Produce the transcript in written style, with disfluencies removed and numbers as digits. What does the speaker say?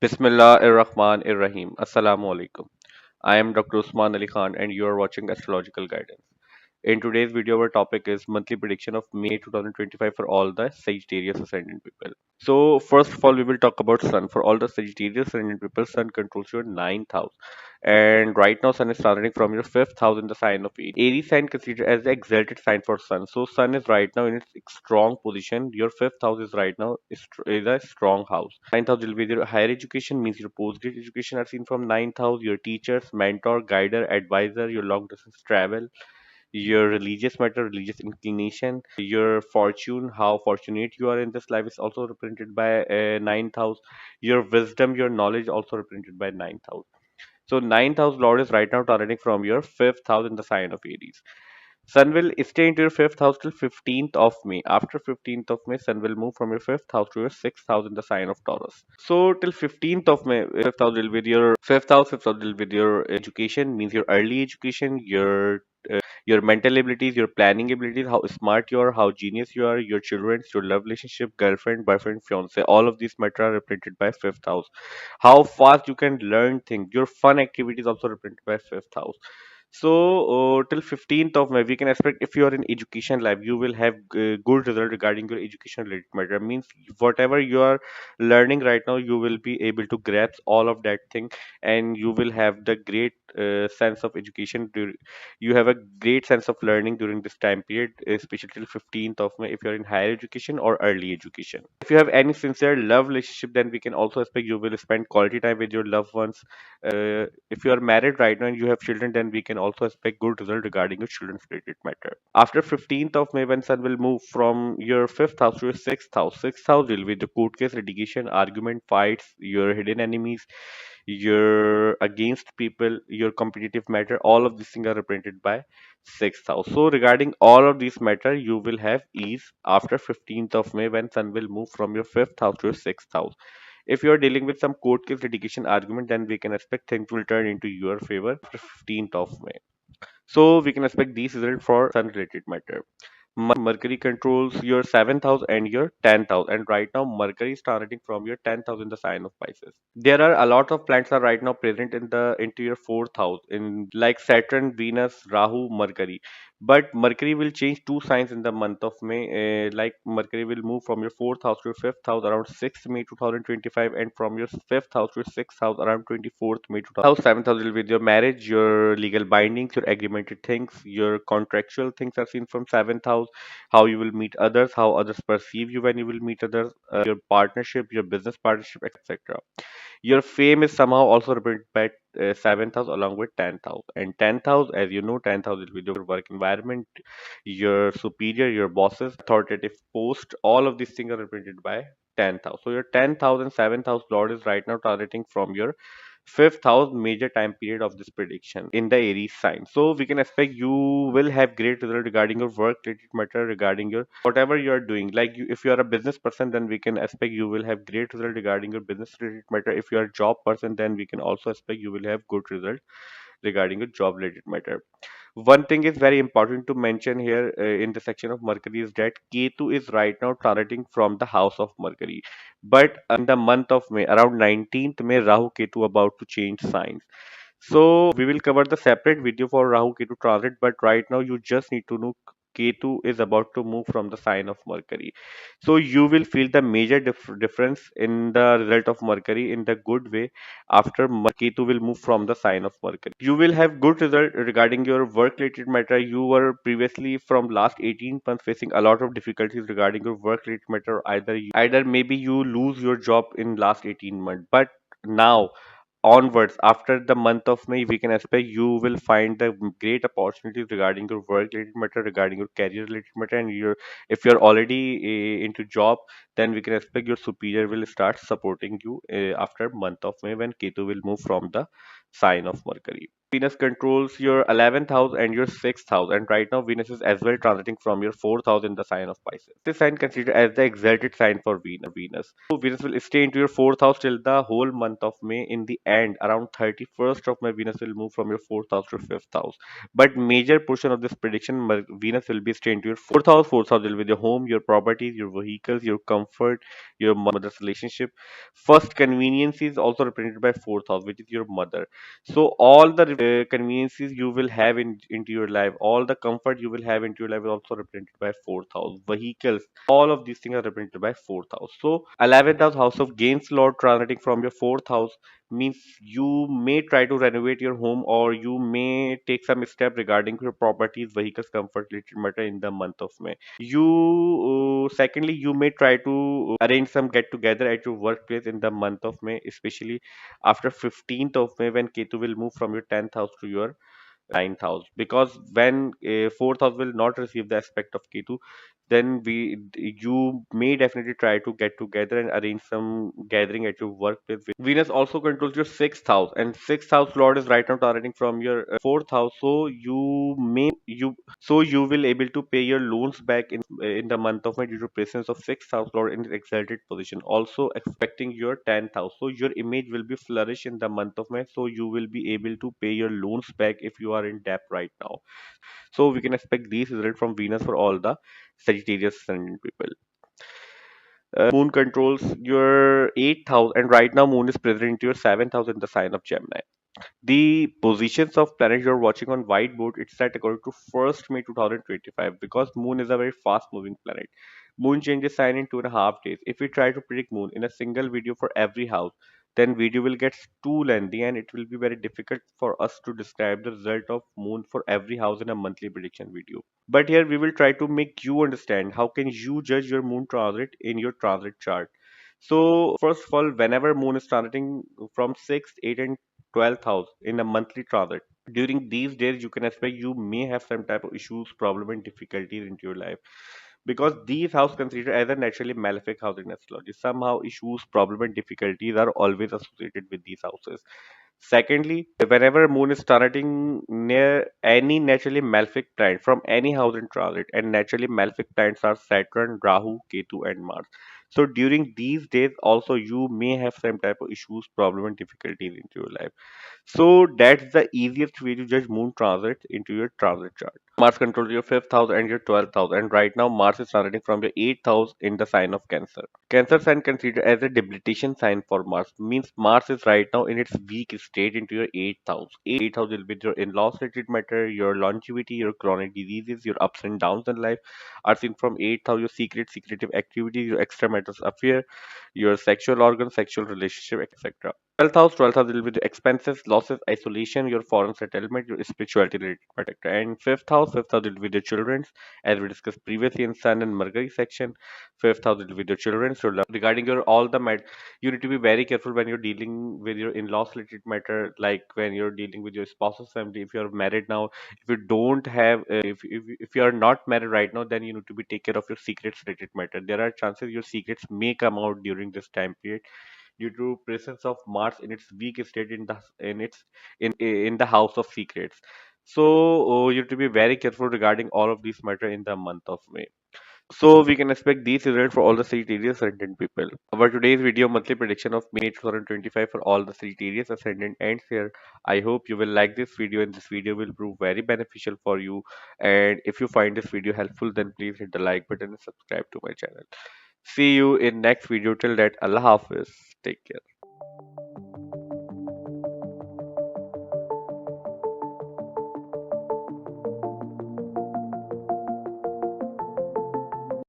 Bismillah-ir-Rahman-ir-Rahim. Assalamu alaikum. I am Dr. Usman Ali Khan and you are watching Astrological Guidance. In today's video, our topic is monthly prediction of May 2025 for all the Sagittarius Ascendant people. So, first of all, we will talk about Sun. For all the Sagittarius Ascendant people, Sun controls your ninth house. And right now, Sun is starting from your fifth house in the sign of Aries. Aries sign considered as the exalted sign for Sun. So, Sun is right now in its strong position. Your fifth house is right now is a strong house. Ninth house will be your higher education, means your post-grad education are seen from ninth house. Your teachers, mentor, guider, advisor, your long distance travel, your religious matter, religious inclination, your fortune, how fortunate you are in this life is also represented by ninth house. Your wisdom, your knowledge also represented by ninth house. So ninth house lord is right now turning from your fifth house in the sign of Aries. Sun will stay into your fifth house till 15th of May. After 15th of May, Sun will move from your fifth house to your sixth house in the sign of Taurus. So till 15th of May, fifth house will be your fifth house will be your education, means your early education, your mental abilities, your planning abilities, how smart you are, how genius you are, your children, your love relationship, girlfriend, boyfriend, fiance. All of these matter are represented by fifth house. How fast you can learn things. Your fun activities also represented by fifth house. So till 15th of May, we can expect if you are in education life, you will have good result regarding your education related matter. Means whatever you are learning right now, you will be able to grasp all of that thing, and you will have the great sense of education. You have a great sense of learning during this time period, especially till 15th of May, if you are in higher education or early education. If you have any sincere love relationship, then we can also expect you will spend quality time with your loved ones. If you are married right now and you have children, then we can also expect good result regarding your children's related matter. After 15th of May, when Sun will move from your fifth house to your sixth house, sixth house will be the court case, litigation, argument, fights, your hidden enemies, your against people, your competitive matter. All of these things are represented by sixth house. So regarding all of these matter, you will have ease after 15th of May when Sun will move from your fifth house to your sixth house. If you are dealing with some court case litigation argument, then we can expect things will turn into your favor after 15th of May. So we can expect these results for sun related matter. Mercury controls your seventh house and your 10th house, and right now Mercury is starting from your 10th house in the sign of Pisces. There are a lot of planets are right now present in the into your fourth house, in like Saturn, Venus, Rahu, Mercury. But Mercury will change two signs in the month of May. Like Mercury will move from your fourth house to your fifth house around 6th May 2025, and from your fifth house to your sixth house around 24th May 2025. House seventh house will be your marriage, your legal bindings, your agreemented things, your contractual things are seen from seventh house. How you will meet others, how others perceive you when you will meet others, your partnership, your business partnership, etc. Your fame is somehow also represented by seventh house along with 10th house. And 10th house, as you know, 10th house will be your work environment, your superior, your bosses, authoritative post. All of these things are represented by 10th house. So your 10th house and seventh house lord is right now targeting from your fifth house major time period of this prediction in the Aries sign. So we can expect you will have great result regarding your work related matter, regarding your whatever you are doing. Like you, if you are a business person, then we can expect you will have great result regarding your business related matter. If you are a job person, then we can also expect you will have good result regarding your job related matter. One thing is very important to mention here in the section of Mercury is that Ketu is right now transiting from the house of Mercury. But in the month of May, around 19th May, Rahu Ketu about to change signs. So we will cover the separate video for Rahu Ketu transit, but right now you just need to know Ketu is about to move from the sign of Mercury. So you will feel the major difference in the result of Mercury in the good way after Ketu will move from the sign of Mercury. You will have good result regarding your work related matter. You were previously from last 18 months facing a lot of difficulties regarding your work related matter. Either maybe you lose your job in last 18 months, but now onwards after the month of May, we can expect you will find the great opportunities regarding your work related matter, regarding your career related matter, and your if you're already into job, then we can expect your superior will start supporting you after month of May when Ketu will move from the sign of Mercury. Venus controls your 11th house and your 6th house, and right now Venus is as well transiting from your 4th house in the sign of Pisces. This sign considered as the exalted sign for Venus. So Venus will stay into your 4th house till the whole month of May. In the end, around 31st of May, Venus will move from your 4th house to 5th house. But major portion of this prediction, Venus will be stay into your 4th house. 4th house will be your home, your properties, your vehicles, your comfort, your mother's relationship. First convenience is also represented by 4th house, which is your mother. So all the conveniences you will have into your life, all the comfort you will have into your life is also represented by 4th house. Vehicles, all of these things are represented by 4th house. So 11th house of gains lord transiting from your 4th house means you may try to renovate your home, or you may take some step regarding your properties, vehicles, comfort related matter in the month of May. Secondly, you may try to arrange some get together at your workplace in the month of May, especially after 15th of May, when Ketu will move from your 10th house to your 9th house. Because when 4th house will not receive the aspect of Ketu, then you may definitely try to get together and arrange some gathering at your workplace. Venus also controls your 6th house, and 6th house lord is right now transiting from your 4th house. So you will able to pay your loans back in the month of May due to presence of 6th house lord in its exalted position, also expecting your 10th house. So your image will be flourish in the month of May, so you will be able to pay your loans back if you are in debt right now. So we can expect these results from Venus for all the Sagittarius ascendant people. Moon controls your 8th house, and right now Moon is present into your 7th house in the sign of Gemini. The positions of planets you're watching on whiteboard, it's set according to 1st May 2025, because Moon is a very fast moving planet. Moon changes sign in 2.5 days. If we try to predict Moon in a single video for every house, then video will get too lengthy and it will be very difficult for us to describe the result of Moon for every house in a monthly prediction video. But here we will try to make you understand how can you judge your Moon transit in your transit chart. So first of all, whenever Moon is transiting from 6th, 8th and 12th house in a monthly transit, during these days you can expect you may have some type of issues, problem and difficulties into your life, because these house considered as a naturally malefic house in astrology. Somehow issues, problem and difficulties are always associated with these houses. Secondly, whenever moon is transiting near any naturally malefic planet from any house in transit, and naturally malefic planets are Saturn, Rahu, Ketu, and Mars. So during these days, also you may have some type of issues, problem, and difficulties into your life. So that's the easiest way to judge moon transit into your transit chart. Mars controls your 5th house and your 12th house, and right now Mars is transiting from your 8th house in the sign of Cancer. Cancer sign considered as a debilitation sign for Mars, means Mars is right now in its weak state into your 8th house. 8th house will be your in-laws related matter, your longevity, your chronic diseases, your ups and downs in life are seen from 8th house, your secretive activities, your extramaritals affair, your sexual organs, sexual relationship, etc. 12th house will be the expenses, losses, isolation, your foreign settlement, your spirituality related matter. And fifth house will be the children's, as we discussed previously in Sun and Mercury section. 5th house will be the children's. So regarding your all the matter, you need to be very careful when you're dealing with your in-laws related matter, like when you're dealing with your spouse's family. If you're married now, if you don't have, if you are not married right now, then you need to be take care of your secrets related matter. There are chances your secrets may come out during this time period due to presence of Mars in its weak state in the house of secrets. So you have to be very careful regarding all of these matter in the month of May. So we can expect these results for all the Sagittarius ascendant people. Our today's video monthly prediction of May 2025 for all the Sagittarius ascendant ends here. I hope you will like this video, and this video will prove very beneficial for you. And if you find this video helpful, then please hit the like button and subscribe to my channel. See you in next video. Till that, Allah Hafiz. Take care.